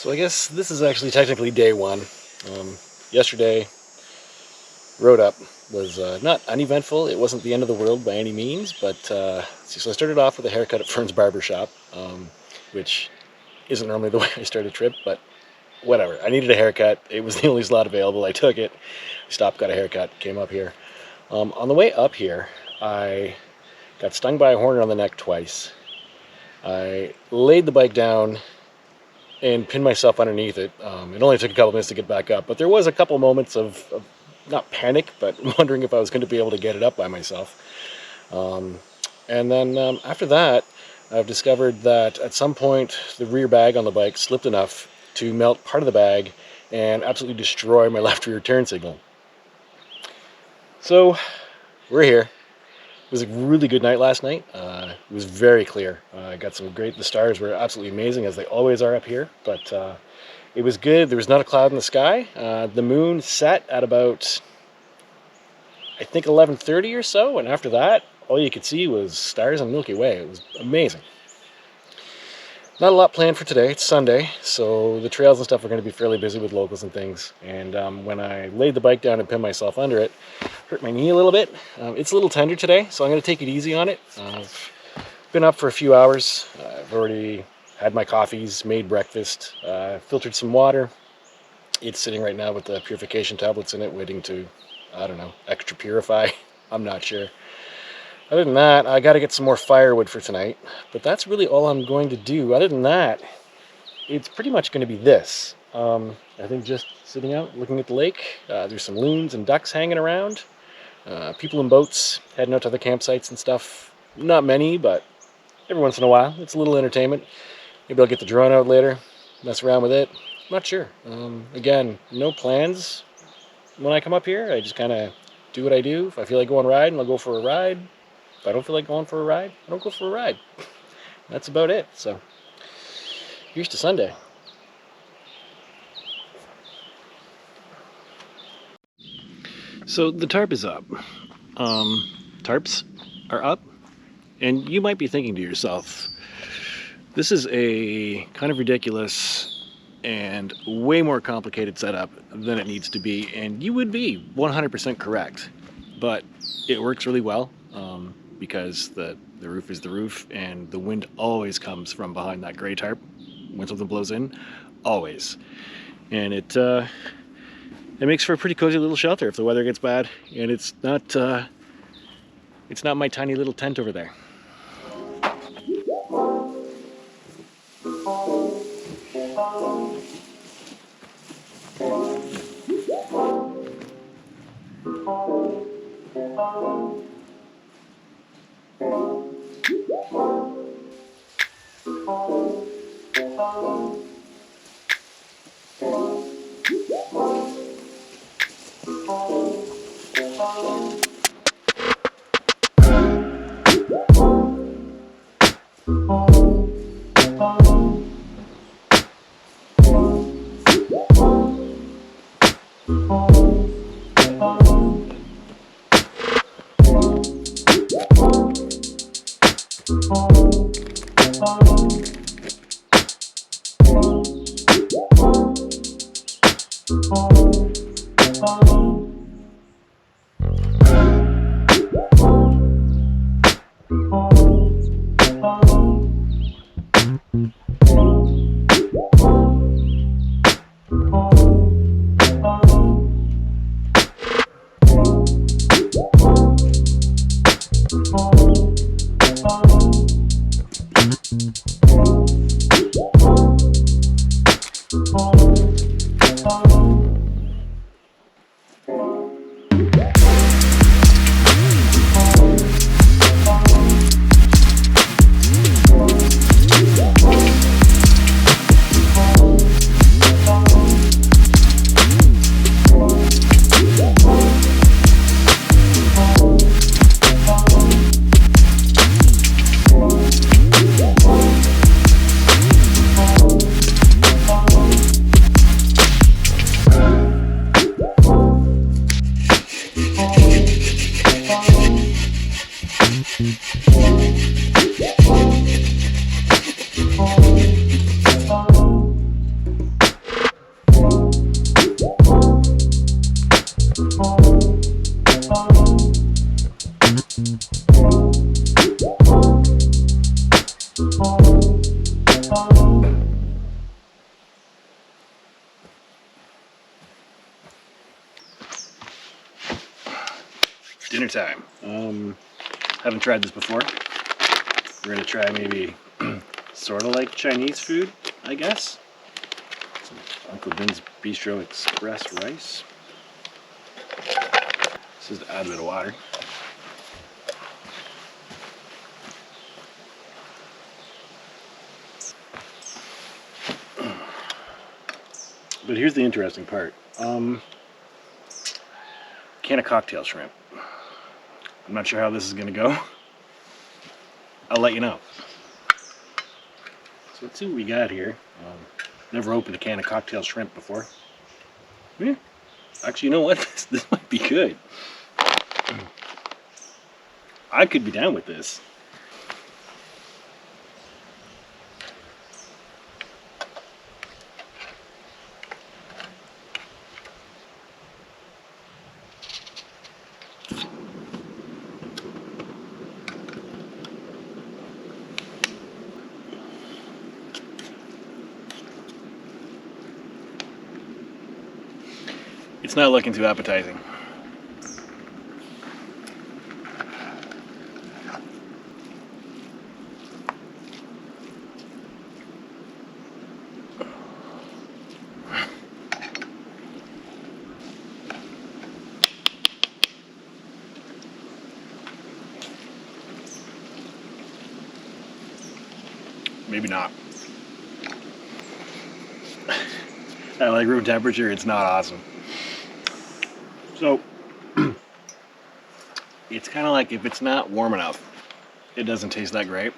So I guess this is actually technically day one. Yesterday, rode up, was not uneventful. It wasn't the end of the world by any means, but so I started off with a haircut at Fern's Barbershop, which isn't normally the way I start a trip, but whatever. I needed a haircut. It was the only slot available. I took it. Stopped, got a haircut, came up here. On the way up here, I got stung by a hornet on the neck twice. I laid the bike down and pinned myself underneath it. It only took a couple minutes to get back up, but there was a couple moments of not panic, but wondering if I was going to be able to get it up by myself. And then after that, I've discovered that at some point the rear bag on the bike slipped enough to melt part of the bag and absolutely destroy my left rear turn signal. So we're here. It was a really good night last night. It was very clear. I got some the stars were absolutely amazing, as they always are up here, but it was good. There was not a cloud in the sky. The moon set at about, I think, 11:30 or so, and after that, all you could see was stars and Milky Way. It was amazing. Not a lot planned for today. It's Sunday, so the trails and stuff are going to be fairly busy with locals and things. And when I laid the bike down and pinned myself under it, hurt my knee a little bit. It's a little tender today, so I'm going to take it easy on it. I've been up for a few hours. I've already had my coffees, made breakfast, filtered some water. It's sitting right now with the purification tablets in it, waiting to, I don't know, extra purify. I'm not sure. Other than that, I got to get some more firewood for tonight, but that's really all I'm going to do. Other than that, it's pretty much going to be this. I think just sitting out, looking at the lake. There's some loons and ducks hanging around. People in boats heading out to the campsites and stuff. Not many, but every once in a while, it's a little entertainment. Maybe I'll get the drone out later, mess around with it. I'm not sure. Again, no plans when I come up here. I just kind of do what I do. If I feel like going riding, I'll go for a ride. If I don't feel like going for a ride, I don't go for a ride. That's about it. So here's to Sunday. So the tarp is up. Tarps are up. And you might be thinking to yourself, this is a kind of ridiculous and way more complicated setup than it needs to be. And you would be 100% correct. But it works really well. Because the roof is the roof, and the wind always comes from behind that gray tarp when something blows in, always. And it makes for a pretty cozy little shelter if the weather gets bad, and it's not my tiny little tent over there. dinner time. Haven't tried this before. We're gonna try maybe sort of like Chinese food, I guess. Some Uncle Ben's Bistro Express rice. This is to add a bit of water. But here's the interesting part. Can of cocktail shrimp. I'm not sure how this is gonna go. I'll let you know. So let's see what we got here. Never opened a can of cocktail shrimp before. Yeah. Actually, you know what? This might be good. I could be down with this. It's not looking too appetizing. Maybe not. At like room temperature, it's not awesome. So, it's kind of like if it's not warm enough, it doesn't taste that great.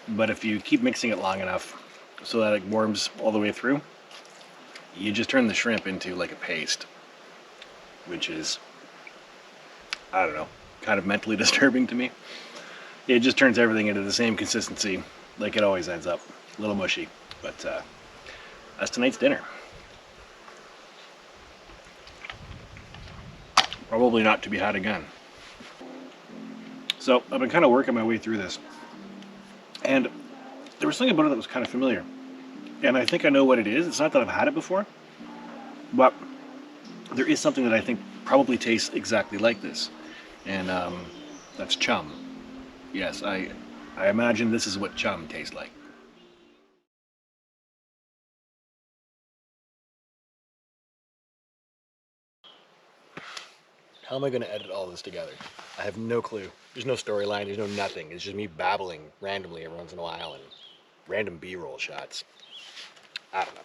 But if you keep mixing it long enough so that it warms all the way through, you just turn the shrimp into like a paste, which is, I don't know, kind of mentally disturbing to me. It just turns everything into the same consistency like it always ends up. A little mushy, but that's tonight's dinner. Probably not to be had again. So I've been kind of working my way through this, and there was something about it that was kind of familiar, and I think I know what it is. It's not that I've had it before, but there is something that I think probably tastes exactly like this, and that's chum. Yes, I imagine this is what chum tastes like. How am I going to edit all this together? I have no clue. There's no storyline, there's no nothing. It's just me babbling randomly every once in a while and random B-roll shots. I don't know.